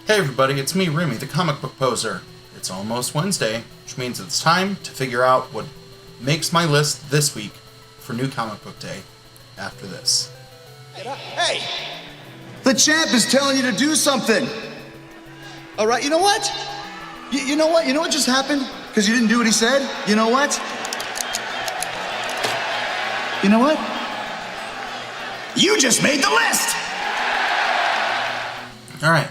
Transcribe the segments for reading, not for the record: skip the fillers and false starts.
Hey everybody, it's me, Remy, the comic book poser. It's almost Wednesday, which means it's time to figure out what makes my list this week for New Comic Book Day after this. Hey! The champ is telling you to do something! Alright, you know what? You know what? You know what just happened? Because you didn't do what he said? You know what? You know what? You just made the list! Alright,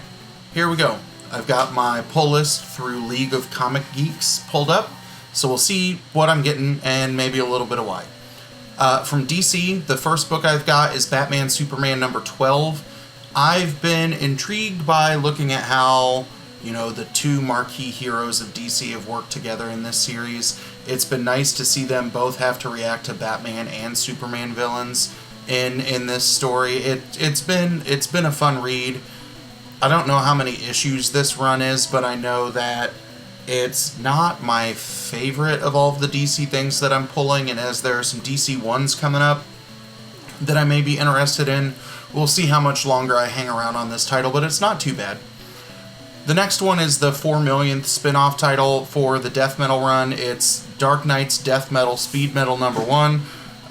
here we go. I've got my pull list through League of Comic Geeks pulled up, so we'll see what I'm getting and maybe a little bit of why. From DC, the first book I've got is Batman Superman number 12. I've been intrigued by looking at how, the two marquee heroes of DC have worked together in this series. It's been nice to see them both have to react to Batman and Superman villains in this story. It's been a fun read. I don't know how many issues this run is, but I know that it's not my favorite of all of the DC things that I'm pulling, and as there are some DC ones coming up that I may be interested in, we'll see how much longer I hang around on this title, but it's not too bad. The next one is the 4 millionth spin-off title for the Death Metal run. It's Dark Knight's Death Metal Speed Metal number 1.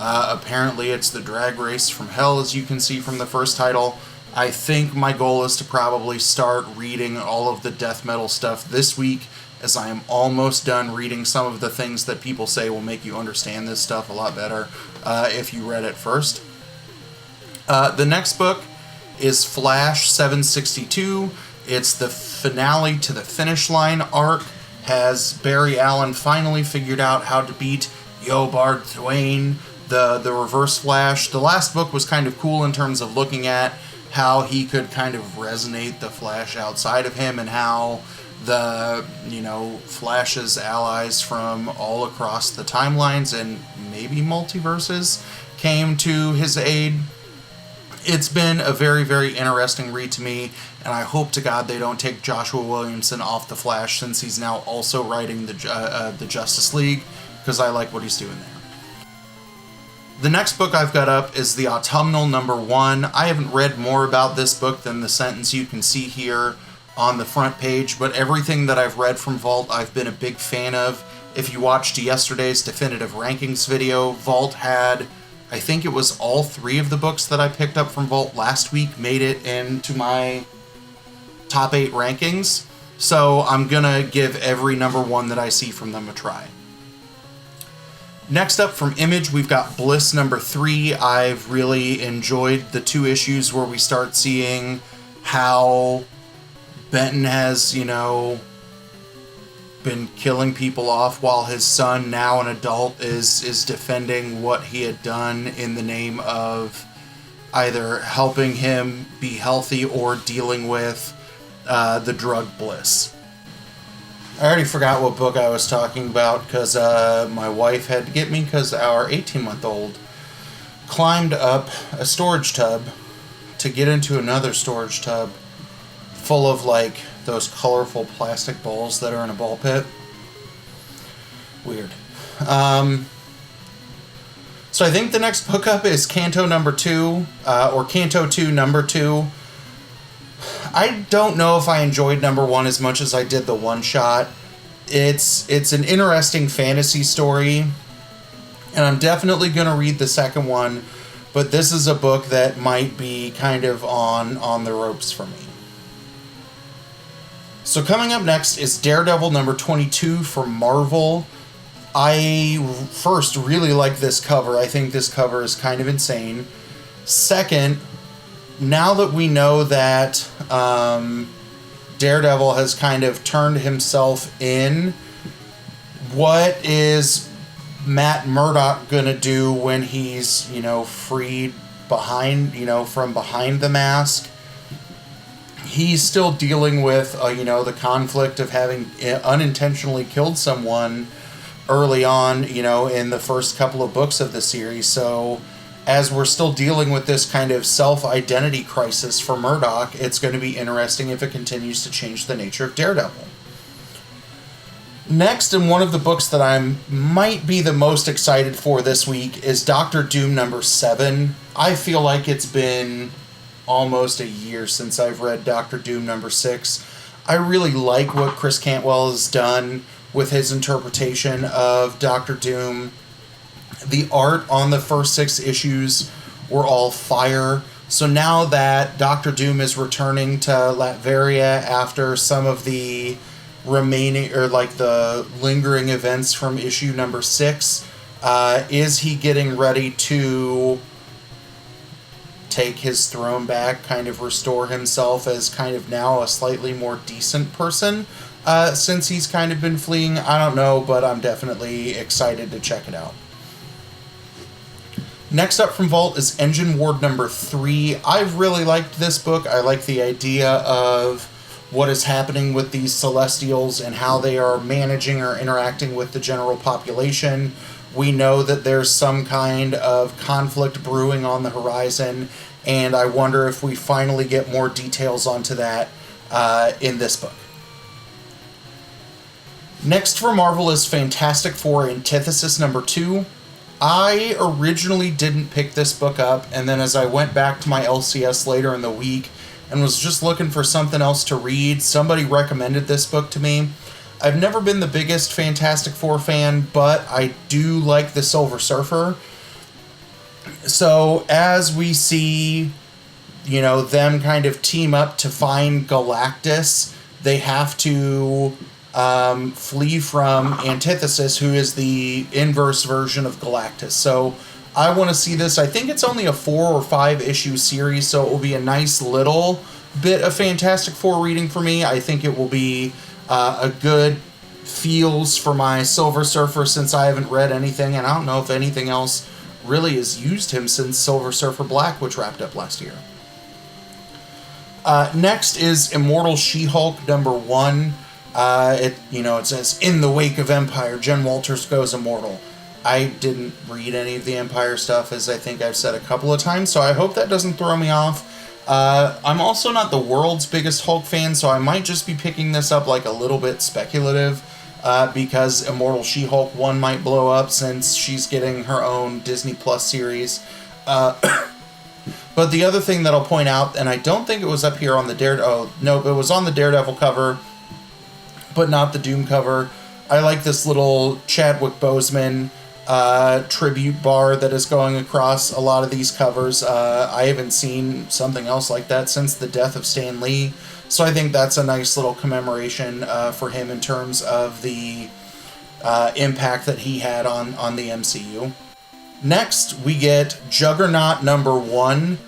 Apparently it's the drag race from hell, as you can see from the first title. I think my goal is to probably start reading all of the death metal stuff this week, as I am almost done reading some of the things that people say will make you understand this stuff a lot better if you read it first. The next book is Flash 762. It's the finale to the Finish Line arc. Has Barry Allen finally figured out how to beat Yobard Thwain, the Reverse Flash? The last book was kind of cool in terms of looking at how he could kind of resonate the Flash outside of him, and how the, Flash's allies from all across the timelines and maybe multiverses came to his aid. It's been a very, very interesting read to me, and I hope to God they don't take Joshua Williamson off the Flash, since he's now also writing the Justice League, because I like what he's doing there. The next book I've got up is the Autumnal number 1. I haven't read more about this book than the sentence you can see here on the front page, but everything that I've read from Vault I've been a big fan of. If you watched yesterday's definitive rankings video, Vault had, I think it was all 3 of the books that I picked up from Vault last week made it into my top 8 rankings, so I'm gonna give every number 1 that I see from them a try. Next up from Image, we've got Bliss number 3. I've really enjoyed the 2 issues where we start seeing how Benton has, been killing people off while his son, now an adult, is defending what he had done in the name of either helping him be healthy or dealing with the drug Bliss. I already forgot what book I was talking about, because my wife had to get me, because our 18-month-old climbed up a storage tub to get into another storage tub full of, those colorful plastic balls that are in a ball pit. Weird. So I think the next book up is Canto number 2, or Canto 2 number 2. I don't know if I enjoyed number 1 as much as I did the one-shot. It's an interesting fantasy story, and I'm definitely going to read the second one, but this is a book that might be kind of on the ropes for me. So coming up next is Daredevil number 22 from Marvel. I first really like this cover. I think this cover is kind of insane. Second, now that we know that Daredevil has kind of turned himself in, what is Matt Murdock gonna do when he's, freed behind, from behind the mask? He's still dealing with, the conflict of having unintentionally killed someone early on, in the first couple of books of the series. So as we're still dealing with this kind of self-identity crisis for Murdock, it's going to be interesting if it continues to change the nature of Daredevil. Next, in one of the books that I might be the most excited for this week, is Doctor Doom number 7. I feel like it's been almost a year since I've read Doctor Doom number 6. I really like what Chris Cantwell has done with his interpretation of Doctor Doom. The art on the first 6 issues were all fire. So now that Doctor Doom is returning to Latveria after some of the remaining, or like the lingering events from issue number 6, is he getting ready to take his throne back, kind of restore himself as kind of now a slightly more decent person, since he's kind of been fleeing? I don't know, but I'm definitely excited to check it out. Next up from Vault is Engine Ward number 3. I've really liked this book. I like the idea of what is happening with these Celestials and how they are managing or interacting with the general population. We know that there's some kind of conflict brewing on the horizon, and I wonder if we finally get more details onto that in this book. Next for Marvel is Fantastic Four Antithesis number 2. I originally didn't pick this book up, and then as I went back to my LCS later in the week and was just looking for something else to read, somebody recommended this book to me. I've never been the biggest Fantastic Four fan, but I do like the Silver Surfer. So as we see, you know, them kind of team up to find Galactus, they have to flee from Antithesis, who is the inverse version of Galactus. So I want to see this. I think it's only a 4 or 5 issue series, so it will be a nice little bit of Fantastic Four reading for me. I think it will be a good feels for my Silver Surfer, since I haven't read anything, and I don't know if anything else really has used him since Silver Surfer Black, which wrapped up last year. Next is Immortal She-Hulk number 1. It says, in the wake of Empire, Jen Walters goes immortal. I didn't read any of the Empire stuff, as I think I've said a couple of times, so I hope that doesn't throw me off. I'm also not the world's biggest Hulk fan, so I might just be picking this up like a little bit speculative, because Immortal She-Hulk 1 might blow up since she's getting her own Disney Plus series. But the other thing that I'll point out, and I don't think it was up here on the it was on the Daredevil cover, but not the Doom cover. I like this little Chadwick Boseman tribute bar that is going across a lot of these covers. I haven't seen something else like that since the death of Stan Lee, so I think that's a nice little commemoration for him in terms of the impact that he had on the MCU. Next, we get Juggernaut number 1.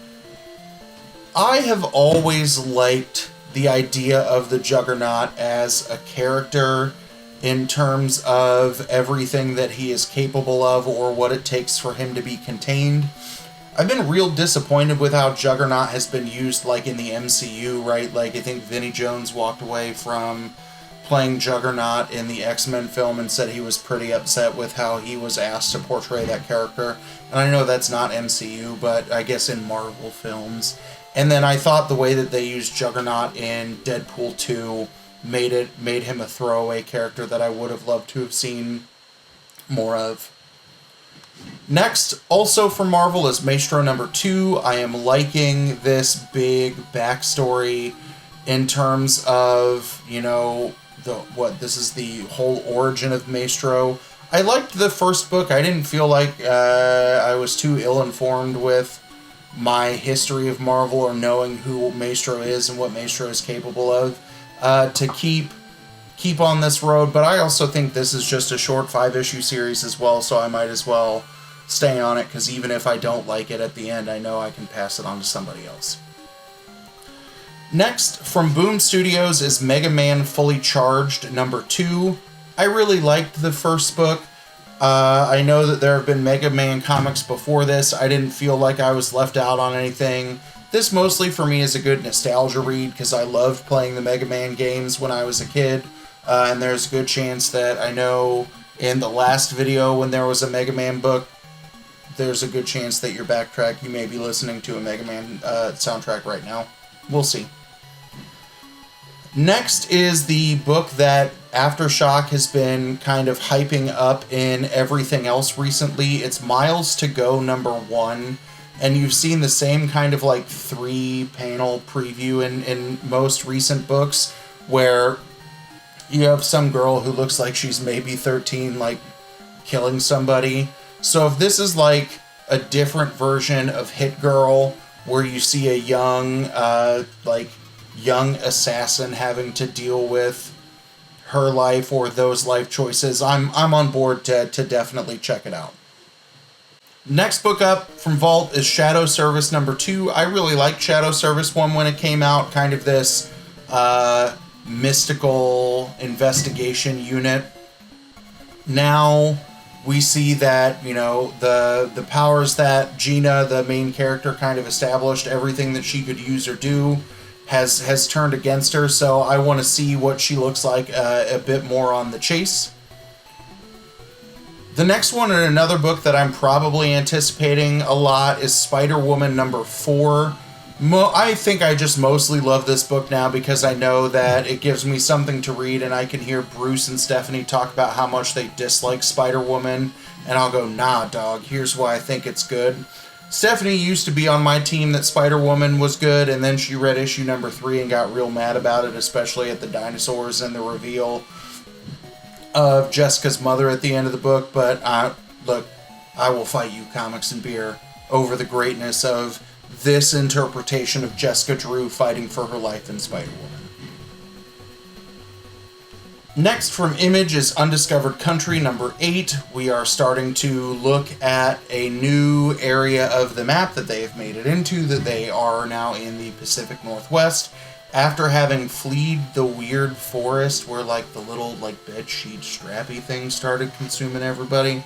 I have always liked the idea of the Juggernaut as a character in terms of everything that he is capable of or what it takes for him to be contained. I've been real disappointed with how Juggernaut has been used, like, in the MCU, right? Like, I think Vinnie Jones walked away from playing Juggernaut in the X-Men film and said he was pretty upset with how he was asked to portray that character. And I know that's not MCU, but I guess in Marvel films. And then I thought the way that they used Juggernaut in Deadpool 2 made him a throwaway character that I would have loved to have seen more of. Next, also from Marvel, is Maestro number 2. I am liking this big backstory in terms of, you know, this is the whole origin of Maestro. I liked the first book. I didn't feel like I was too ill-informed with my history of Marvel or knowing who Maestro is and what Maestro is capable of to keep on this road. But I also think this is just a short 5-issue series as well, so I might as well stay on it, because even if I don't like it at the end, I know I can pass it on to somebody else. Next, from Boom Studios, is Mega Man Fully Charged number 2. I really liked the first book. I know that there have been Mega Man comics before this. I didn't feel like I was left out on anything. This mostly for me is a good nostalgia read, because I loved playing the Mega Man games when I was a kid. And there's a good chance that I know in the last video when there was a Mega Man book, there's a good chance that your backtrack, you may be listening to a Mega Man soundtrack right now. We'll see. Next is the book that Aftershock has been kind of hyping up in everything else recently. It's Miles to Go number 1, and you've seen the same kind of like 3-panel preview in most recent books, where you have some girl who looks like she's maybe 13, like, killing somebody. So if this is like a different version of Hit Girl, where you see a young assassin having to deal with her life or those life choices, I'm on board to definitely check it out. Next book up from Vault is Shadow Service number 2. I really liked Shadow Service 1 when it came out, kind of this mystical investigation unit. Now we see that, you know, the powers that Gina, the main character, kind of established, everything that she could use or do has turned against her, so I want to see what she looks like a bit more on the chase. The next one, and another book that I'm probably anticipating a lot, is Spider-Woman number 4. I think I just mostly love this book now because I know that it gives me something to read, and I can hear Bruce and Stephanie talk about how much they dislike Spider-Woman, and I'll go, nah, dog, here's why I think it's good. Stephanie used to be on my team that Spider-Woman was good, and then she read issue number 3 and got real mad about it, especially at the dinosaurs and the reveal of Jessica's mother at the end of the book. But look, I will fight you, Comics and Beer, over the greatness of this interpretation of Jessica Drew fighting for her life in Spider-Woman. Next from Image is Undiscovered Country number 8. We are starting to look at a new area of the map that they have made it into, that they are now in the Pacific Northwest, after having fled the weird forest where, like, the little, like, bedsheet strappy thing started consuming everybody.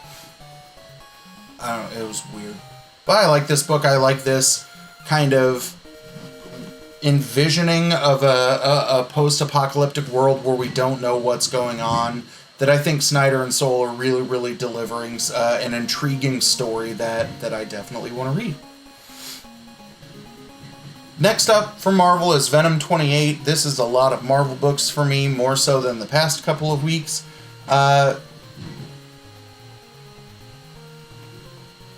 I don't know, it was weird. But I like this book. I like this kind of envisioning of a post-apocalyptic world where we don't know what's going on, that I think Snyder and Soule are really, really delivering an intriguing story that I definitely want to read. Next up from Marvel is Venom 28. This is a lot of Marvel books for me, more so than the past couple of weeks.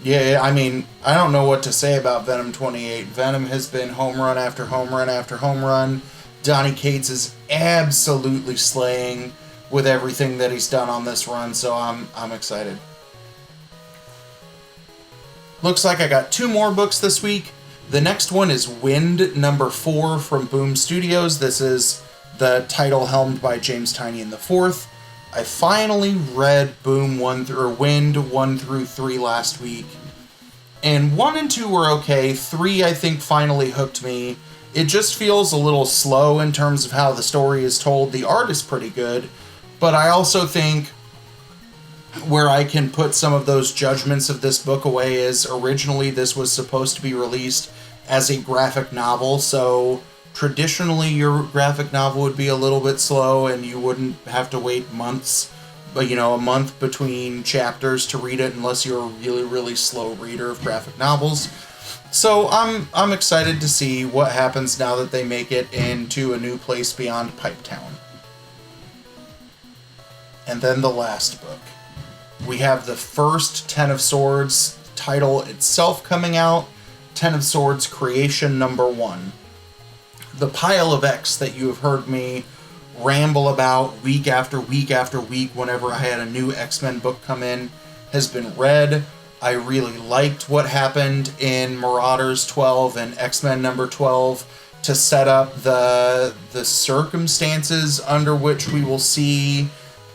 Yeah, I mean, I don't know what to say about Venom 28. Venom has been home run after home run after home run. Donny Cates is absolutely slaying with everything that he's done on this run, so I'm excited. Looks like I got 2 more books this week. The next one is Wind number 4 from Boom Studios. This is the title helmed by James Tynion IV. I finally read Wind 1 through 3 last week, and 1 and 2 were okay. 3, I think, finally hooked me. It just feels a little slow in terms of how the story is told. The art is pretty good, but I also think where I can put some of those judgments of this book away is originally this was supposed to be released as a graphic novel, so traditionally your graphic novel would be a little bit slow and you wouldn't have to wait months, but a month between chapters to read it unless you're a really, really slow reader of graphic novels. So I'm excited to see what happens now that they make it into a new place beyond Pipetown. And then the last book. We have the first Ten of Swords title itself coming out, Ten of Swords Creation number 1. The pile of X that you have heard me ramble about week after week after week whenever I had a new X-Men book come in has been read. I really liked what happened in Marauders 12 and X-Men number 12 to set up the circumstances under which we will see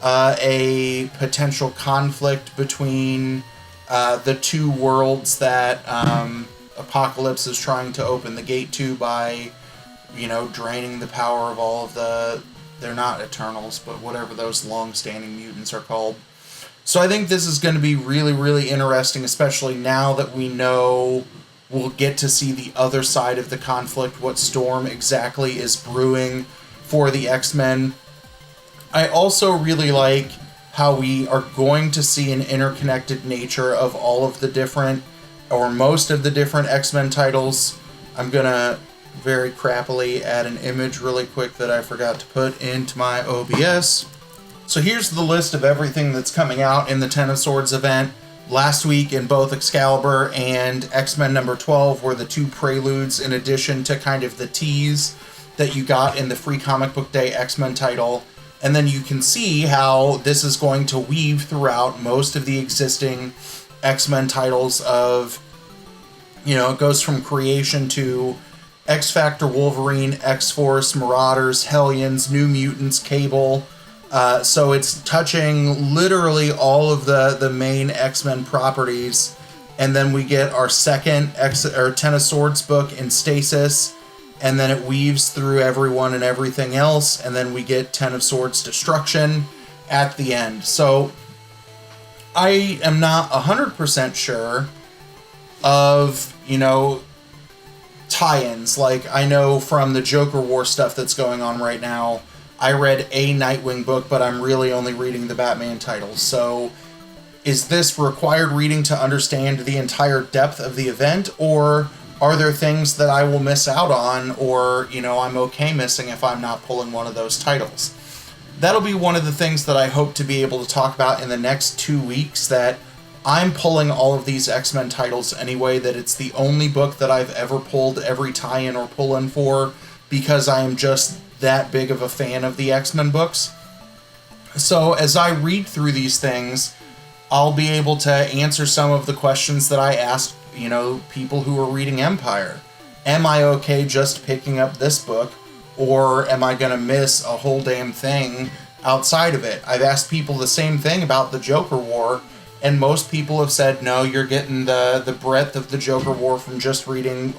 a potential conflict between the two worlds that Apocalypse is trying to open the gate to by, draining the power of all of they're not Eternals, but whatever those long-standing mutants are called. So I think this is going to be really, really interesting, especially now that we know we'll get to see the other side of the conflict, what storm exactly is brewing for the X-Men. I also really like how we are going to see an interconnected nature of all of the different, or most of the different X-Men titles. I'm going to very crappily add an image really quick that I forgot to put into my OBS. So here's the list of everything that's coming out in the Ten of Swords event. Last week in both Excalibur and X-Men number 12 were the 2 preludes in addition to kind of the tease that you got in the free Comic Book Day X-Men title. And then you can see how this is going to weave throughout most of the existing X-Men titles of, you know, it goes from creation to X-Factor, Wolverine, X-Force, Marauders, Hellions, New Mutants, Cable. So it's touching literally all of the main X-Men properties. And then we get our second Ten of Swords book in Stasis. And then it weaves through everyone and everything else. And then we get Ten of Swords Destruction at the end. So I am not 100% sure of, you know, tie-ins. Like, I know from the Joker War stuff that's going on right now, I read a Nightwing book, but I'm really only reading the Batman titles. So is this required reading to understand the entire depth of the event, or are there things that I will miss out on, or, you know, I'm okay missing if I'm not pulling one of those titles? That'll be one of the things that I hope to be able to talk about in the next 2 weeks, that I'm pulling all of these X-Men titles anyway, that it's the only book that I've ever pulled every tie-in or pull-in for, because I am just that big of a fan of the X-Men books. So as I read through these things, I'll be able to answer some of the questions that I asked, you know, people who are reading Empire. Am I okay just picking up this book, or am I going to miss a whole damn thing outside of it? I've asked people the same thing about the Joker War, and most people have said, no, you're getting the breadth of the Joker War from just reading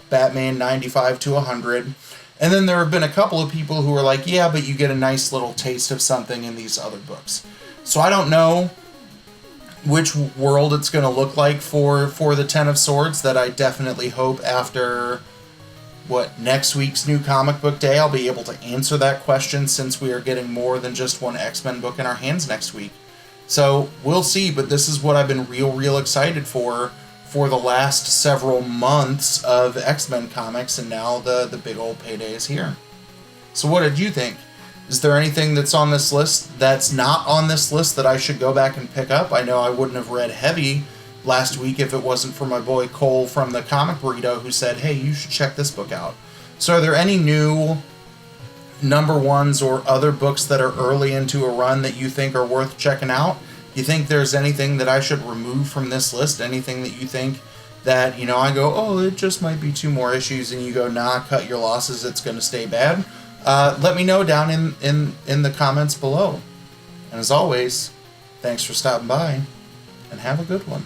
Batman 95 to 100. And then there have been a couple of people who are like, yeah, but you get a nice little taste of something in these other books. So I don't know which world it's going to look like for the Ten of Swords. That I definitely hope after, next week's new Comic Book Day, I'll be able to answer that question, since we are getting more than just one X-Men book in our hands next week. So we'll see, but this is what I've been real excited for the last several months of X-Men comics, and now the big old payday is here. So what did you think? Is there anything that's on this list that's not on this list that I should go back and pick up? I know I wouldn't have read Heavy last week if it wasn't for my boy Cole from the Comic Burrito, who said, hey, you should check this book out. So are there any new number ones or other books that are early into a run that you think are worth checking out? You think there's anything that I should remove from this list? Anything that you think that, you know, I go, oh, it just might be 2 more issues, and you go, nah, cut your losses, it's going to stay bad? Let me know down in the comments below. And as always, thanks for stopping by, and have a good one.